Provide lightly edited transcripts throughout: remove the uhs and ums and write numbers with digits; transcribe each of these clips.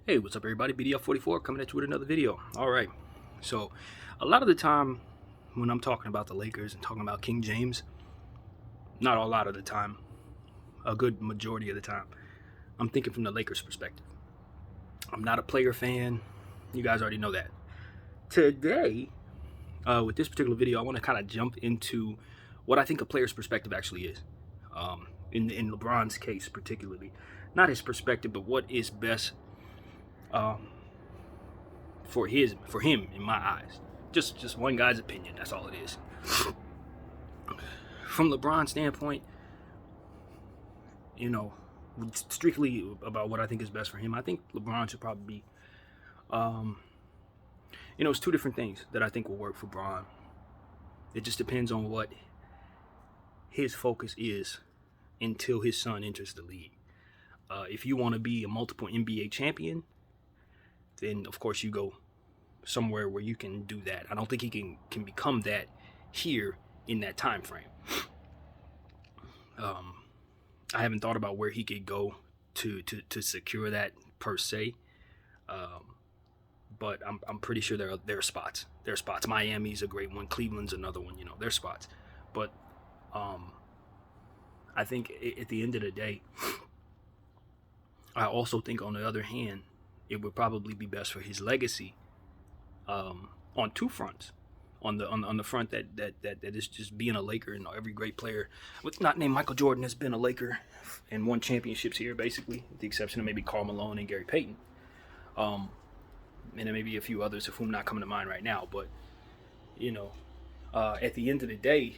Hey, what's up, everybody? BDF44 coming at you with another video. All right. So, a lot of the time when I'm talking about the Lakers and talking about King James, not a lot of the time, a good majority of the time, I'm thinking from the Lakers' perspective. I'm not a player fan. You guys already know that. Today, with this particular video, I want to kind of jump into what I think a player's perspective actually is. In LeBron's case, particularly, not his perspective, but what is best um, for him in my eyes. Just one guy's opinion. That's all it is. From LeBron's standpoint, you know, strictly about what I think is best for him, I think LeBron should probably be. It's two different things that I think will work for Bron. It just depends on what his focus is until his son enters the league. If you want to be a multiple NBA champion, then of course you go somewhere where you can do that. I don't think he can become that here in that time frame. I haven't thought about where he could go to secure that per se. But I'm pretty sure there are spots. There are spots. Miami's a great one. Cleveland's another one. There's spots. But I think at the end of the day, I also think on the other hand, it would probably be best for his legacy on two fronts. On the front that is just being a Laker, and every great player, with not named Michael Jordan, has been a Laker and won championships here, basically, with the exception of maybe Karl Malone and Gary Payton. And there may be a few others of whom not coming to mind right now. But at the end of the day,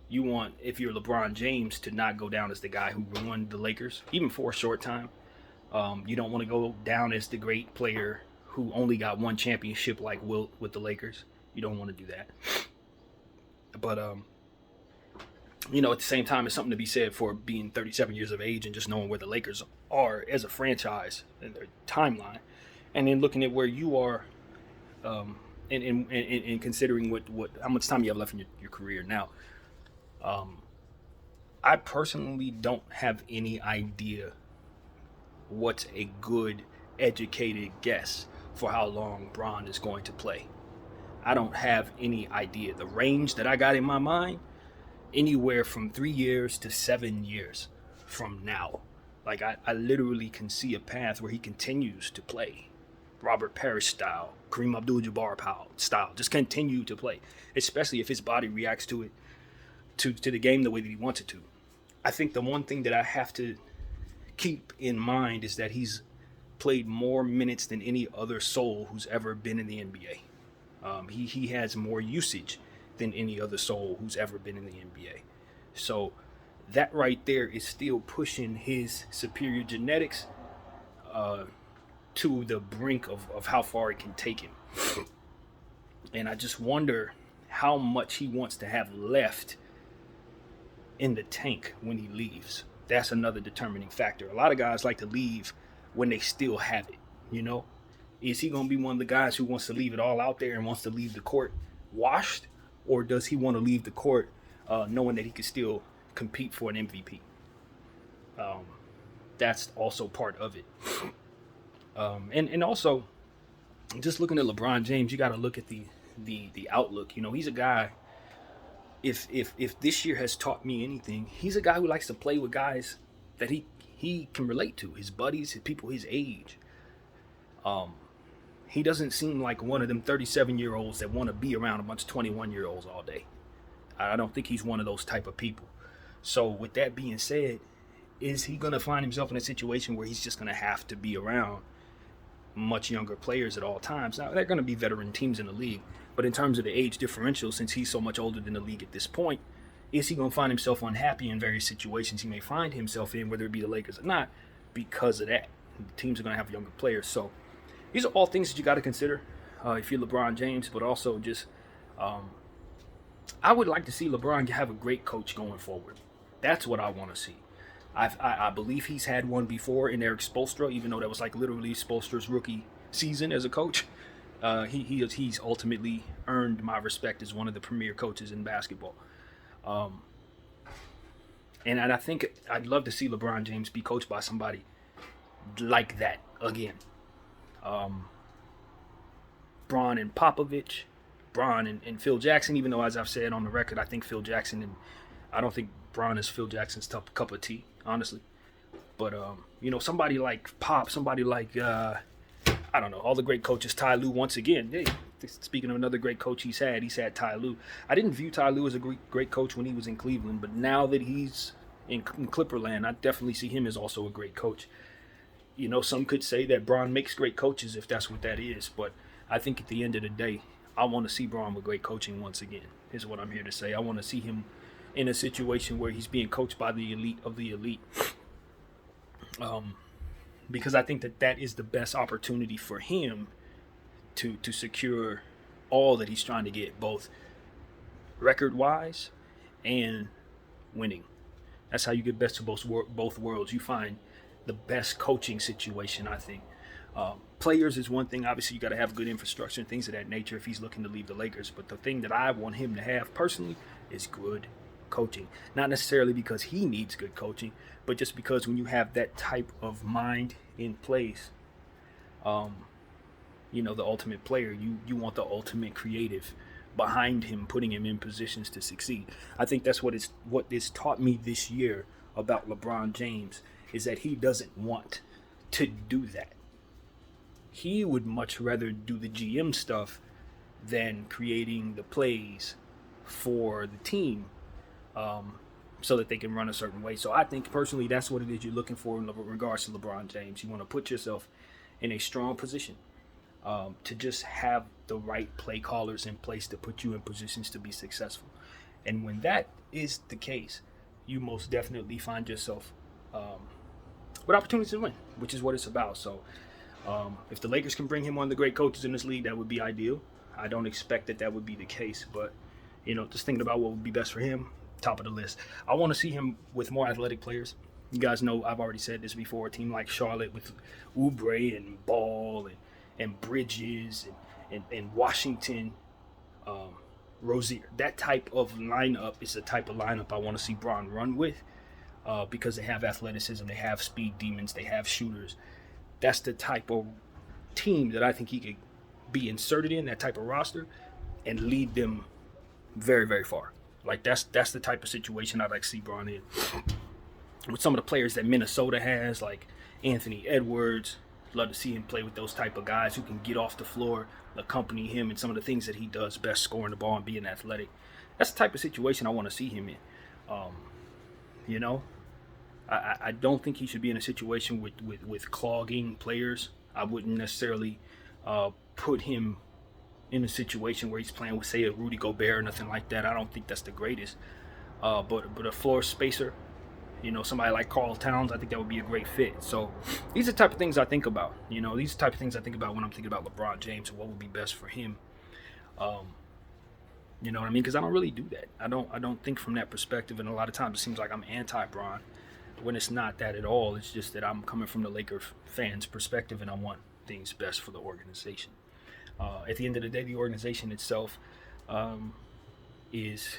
you want, if you're LeBron James, to not go down as the guy who ruined the Lakers, even for a short time. You don't want to go down as the great player who only got one championship like Wilt with the Lakers. You don't want to do that. But, at the same time, it's something to be said for being 37 years of age and just knowing where the Lakers are as a franchise and their timeline. And then looking at where you are and considering what how much time you have left in your career now. I personally don't have any idea what's a good educated guess for how long Bron is going to play. I don't have any idea. The range that I got in my mind, anywhere from 3 years to 7 years from now. Like, I literally can see a path where he continues to play. Robert Parrish style, Kareem Abdul-Jabbar style. Just continue to play. Especially if his body reacts to it, to the game the way that he wants it to. I think the one thing that I have to keep in mind is that he's played more minutes than any other soul who's ever been in the NBA. He has more usage than any other soul who's ever been in the NBA. So that right there is still pushing his superior genetics to the brink of how far it can take him. And I just wonder how much he wants to have left in the tank when he leaves. That's another determining factor. A lot of guys like to leave when they still have it, Is he going to be one of the guys who wants to leave it all out there and wants to leave the court washed? Or does he want to leave the court knowing that he can still compete for an MVP? That's also part of it. And also, just looking at LeBron James, you got to look at the outlook. He's a guy, if this year has taught me anything, he's a guy who likes to play with guys that he can relate to, his buddies, his people his age. He doesn't seem like one of them 37-year-olds that want to be around a bunch of 21-year-olds all day. I don't think he's one of those type of people. So with that being said, is he going to find himself in a situation where he's just going to have to be around much younger players at all times? Now, they're going to be veteran teams in the league, but in terms of the age differential, since he's so much older than the league at this point, is he going to find himself unhappy in various situations he may find himself in, whether it be the Lakers or not, because of that? The teams are going to have younger players. So these are all things that you got to consider if you're LeBron James, but also just I would like to see LeBron have a great coach going forward. That's what I want to see. I believe he's had one before in Eric Spoelstra, even though that was like literally Spoelstra's rookie season as a coach. He's ultimately earned my respect as one of the premier coaches in basketball. And I think I'd love to see LeBron James be coached by somebody like that, again. Um, Braun and Popovich, Braun and Phil Jackson. Even though, as I've said on the record, I think Phil Jackson and I don't think Braun is Phil Jackson's cup of tea, honestly. But somebody like Pop, somebody like I don't know, all the great coaches. Ty Lue, once again. Hey, speaking of another great coach he's had Ty Lue. I didn't view Ty Lue as a great coach when he was in Cleveland, but now that he's in Clipperland, I definitely see him as also a great coach. Some could say that Braun makes great coaches if that's what that is, but I think at the end of the day, I want to see Braun with great coaching once again, is what I'm here to say. I want to see him in a situation where he's being coached by the elite of the elite. Because I think that is the best opportunity for him to secure all that he's trying to get, both record-wise and winning. That's how you get best of both worlds. You find the best coaching situation, I think. Players is one thing. Obviously, you got to have good infrastructure and things of that nature if he's looking to leave the Lakers. But the thing that I want him to have personally is good coaching. Not necessarily because he needs good coaching, but just because when you have that type of mind in place, the ultimate player, you want the ultimate creative behind him, putting him in positions to succeed. I think that's what it's taught me this year about LeBron James, is that he doesn't want to do that. He would much rather do the GM stuff than creating the plays for the team, so that they can run a certain way. So I think personally that's what it is you're looking for in regards to LeBron James. You want to put yourself in a strong position to just have the right play callers in place to put you in positions to be successful. And when that is the case, you most definitely find yourself with opportunities to win, which is what it's about. So if the Lakers can bring him one of the great coaches in this league, that would be ideal. I don't expect that would be the case, but just thinking about what would be best for him, top of the list. I want to see him with more athletic players. You guys know I've already said this before. A team like Charlotte with Oubre and Ball and Bridges and Washington, Rozier. That type of lineup is the type of lineup I want to see Braun run with, because they have athleticism, they have speed demons, they have shooters. That's the type of team that I think he could be inserted in, that type of roster, and lead them very, very far. Like that's the type of situation I'd like to see Braun in. With some of the players that Minnesota has, like Anthony Edwards, love to see him play with those type of guys who can get off the floor, accompany him in some of the things that he does best, scoring the ball and being athletic. That's the type of situation I want to see him in. I don't think he should be in a situation with clogging players. I wouldn't necessarily put him in a situation where he's playing with, say, a Rudy Gobert or nothing like that. I don't think that's the greatest. But a floor spacer, somebody like Karl Towns, I think that would be a great fit. So these are the type of things I think about. These are the type of things I think about when I'm thinking about LeBron James and what would be best for him. You know what I mean? Because I don't really do that. I don't think from that perspective, and a lot of times it seems like I'm anti-Bron when it's not that at all. It's just that I'm coming from the Lakers fans' perspective, and I want things best for the organization. At the end of the day, the organization itself is,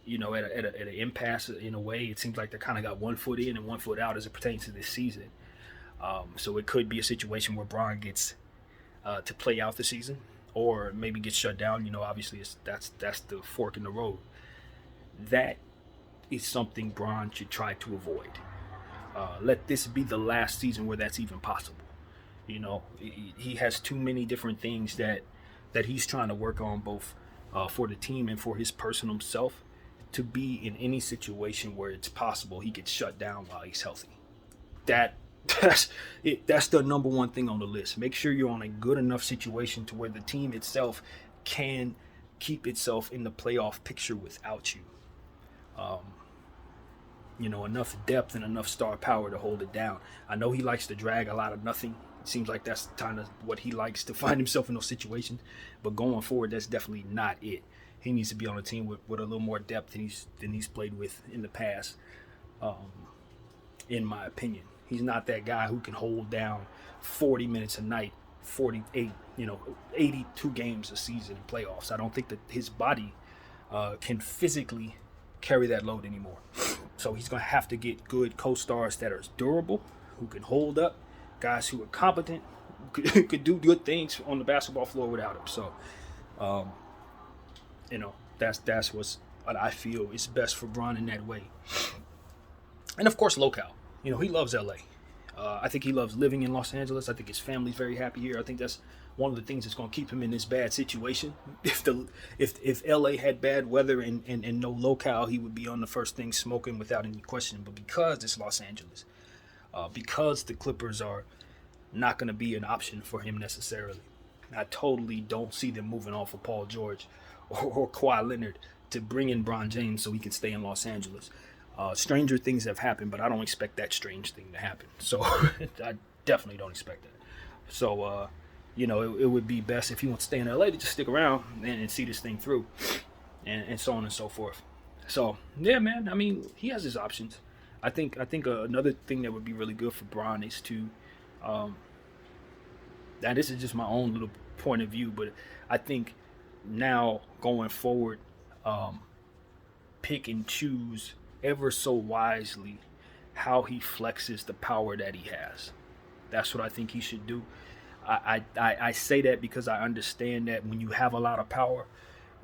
at an impasse in a way. It seems like they kind of got one foot in and one foot out as it pertains to this season. So it could be a situation where Bron gets to play out the season, or maybe gets shut down. Obviously that's the fork in the road. That is something Bron should try to avoid. Let this be the last season where that's even possible. He has too many different things that he's trying to work on, both for the team and for his personal self, to be in any situation where it's possible he gets shut down while he's healthy. That's the number one thing on the list. Make sure you're on a good enough situation to where the team itself can keep itself in the playoff picture without you. Enough depth and enough star power to hold it down. I know he likes to drag a lot of nothing. It seems like that's kind of what he likes, to find himself in those situations. But going forward, that's definitely not it. He needs to be on a team with a little more depth than he's played with in the past, in my opinion. He's not that guy who can hold down 40 minutes a night, 82 games a season in playoffs. I don't think that his body can physically carry that load anymore. So he's going to have to get good co-stars that are durable, who can hold up guys who are competent could do good things on the basketball floor without him. So, um, that's what I feel is best for Bron in that way. And of course, locale. He loves LA. I think he loves living in Los Angeles. I think his family's very happy here. I think that's one of the things that's going to keep him in this bad situation. If LA had bad weather and no locale, he would be on the first thing smoking without any question. But because it's Los Angeles, because the Clippers are not going to be an option for him necessarily, I totally don't see them moving off of Paul George or Kawhi Leonard to bring in Bron James so he can stay in Los Angeles. Stranger things have happened, but I don't expect that strange thing to happen. So I definitely don't expect that. So, it would be best if he wants to stay in LA to just stick around and see this thing through and so on and so forth. So, yeah, man, I mean, he has his options. I think another thing that would be really good for Bron is to, now this is just my own little point of view, but I think now going forward, pick and choose ever so wisely how he flexes the power that he has. That's what I think he should do. I say that because I understand that when you have a lot of power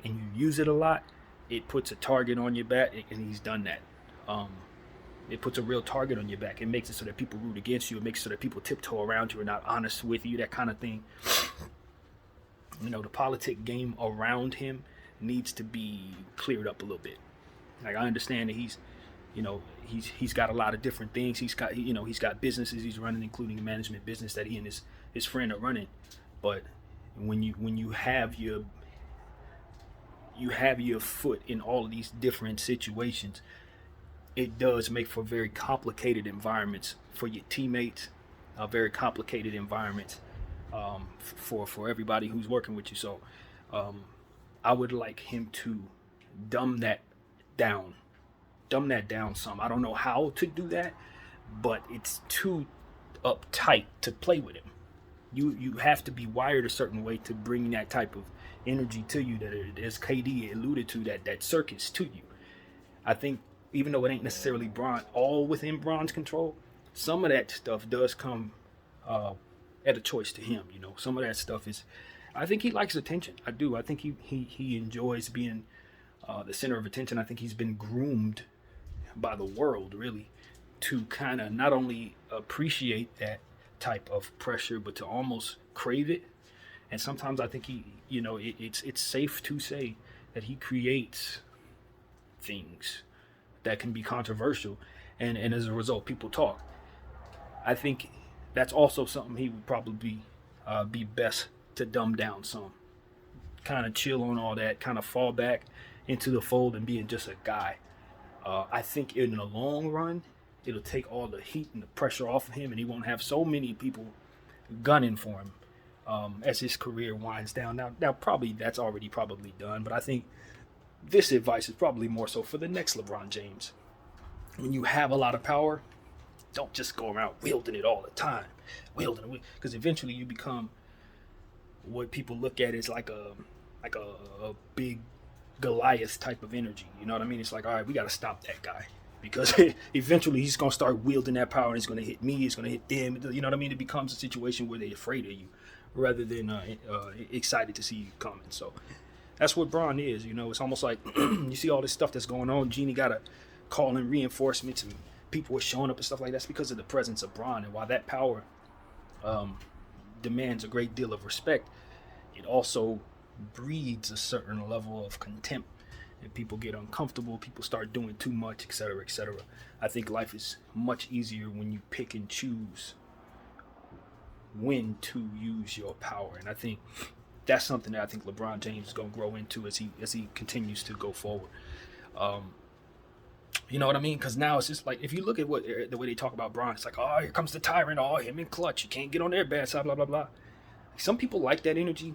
and you use it a lot, it puts a target on your back, and he's done that. It puts a real target on your back. It makes it so that people root against you. It makes it so that people tiptoe around you and not honest with you, that kind of thing. The politic game around him needs to be cleared up a little bit. Like, I understand that he's got a lot of different things. He's got businesses he's running, including a management business that he and his friend are running. But when you have your foot in all of these different situations, it does make for very complicated environments for your teammates, very complicated environments for everybody who's working with you. So I would like him to dumb that down some. I don't know how to do that, but it's too uptight to play with him. You have to be wired a certain way to bring that type of energy to you, that, as KD alluded to, that circus to you. I think even though it ain't necessarily all within Bron's control, some of that stuff does come at a choice to him. Some of that stuff is, I think he likes attention. I do. I think he enjoys being the center of attention. I think he's been groomed by the world, really, to kind of not only appreciate that type of pressure, but to almost crave it. And sometimes I think it's safe to say that he creates things that can be controversial, and as a result, people talk. I think that's also something he would probably be best to dumb down some. Kind of chill on all that, kind of fall back into the fold and being just a guy. I think in the long run, it'll take all the heat and the pressure off of him, and he won't have so many people gunning for him as his career winds down. Now probably that's already probably done, but I think this advice is probably more so for the next LeBron James. When you have a lot of power, don't just go around wielding it all the time, because eventually you become what people look at as like a big Goliath type of energy. You know what I mean? It's like, all right, we got to stop that guy, because eventually he's going to start wielding that power, and it's going to hit me, it's going to hit them. You know what I mean? It becomes a situation where they're afraid of you rather than excited to see you coming. So that's what Bron is. It's almost like you see all this stuff that's going on. Genie got to call in reinforcements, and people are showing up and stuff like that. That's because of the presence of Bron. And while that power demands a great deal of respect, it also breeds a certain level of contempt, and people get uncomfortable, people start doing too much, etc., etc. I think life is much easier when you pick and choose when to use your power, and I think that's something that I think LeBron James is going to grow into as he continues to go forward. You know what I mean? Because now it's just like, if you look at the way they talk about Bron, it's like, oh, here comes the tyrant, oh, him and Clutch, you can't get on their bad side, blah blah blah. Some people like that energy.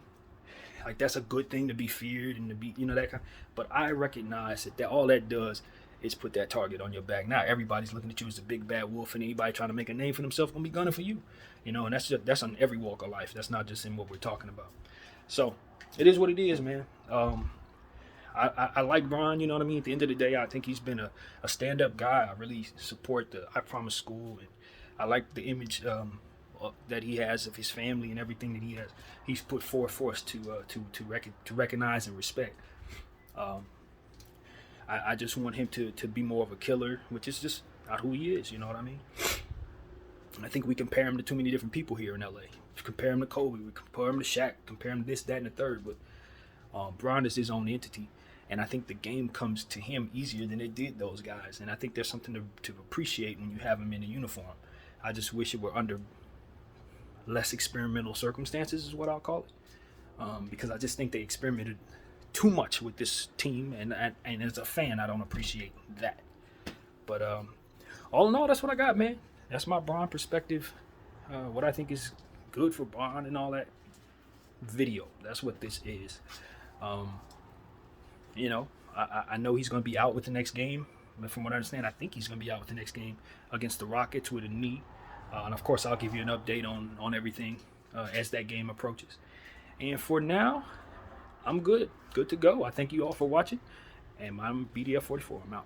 Like, that's a good thing to be feared and to be, that kind. But I recognize that all that does is put that target on your back. Now everybody's looking at you as a big bad wolf, and anybody trying to make a name for themselves gonna be gunning for you. And that's on every walk of life. That's not just in what we're talking about. So it is what it is, man. I like Bron, you know what I mean? At the end of the day, I think he's been a stand-up guy. I really support the I Promise School, and I like the image that he has of his family and everything that he's put forth for us to recognize and respect. Um, I just want him to be more of a killer, which is just not who he is. You know what I mean? I think we compare him to too many different people here in LA. We compare him to Kobe, we compare him to Shaq, compare him to this, that, and the third. But Bron is his own entity, and I think the game comes to him easier than it did those guys. And I think there's something to appreciate when you have him in a uniform. I just wish it were under less experimental circumstances, is what I'll call it, because I just think they experimented too much with this team, and as a fan, I don't appreciate that. But all in all, that's what I got, man. That's my Bron perspective. What I think is good for Bron and all that video. That's what this is. You know, I know he's going to be out with the next game. But from what I understand, I think he's going to be out with the next game against the Rockets with a knee. And of course, I'll give you an update on everything as that game approaches. And for now, I'm good. Good to go. I thank you all for watching. And I'm BDF44. I'm out.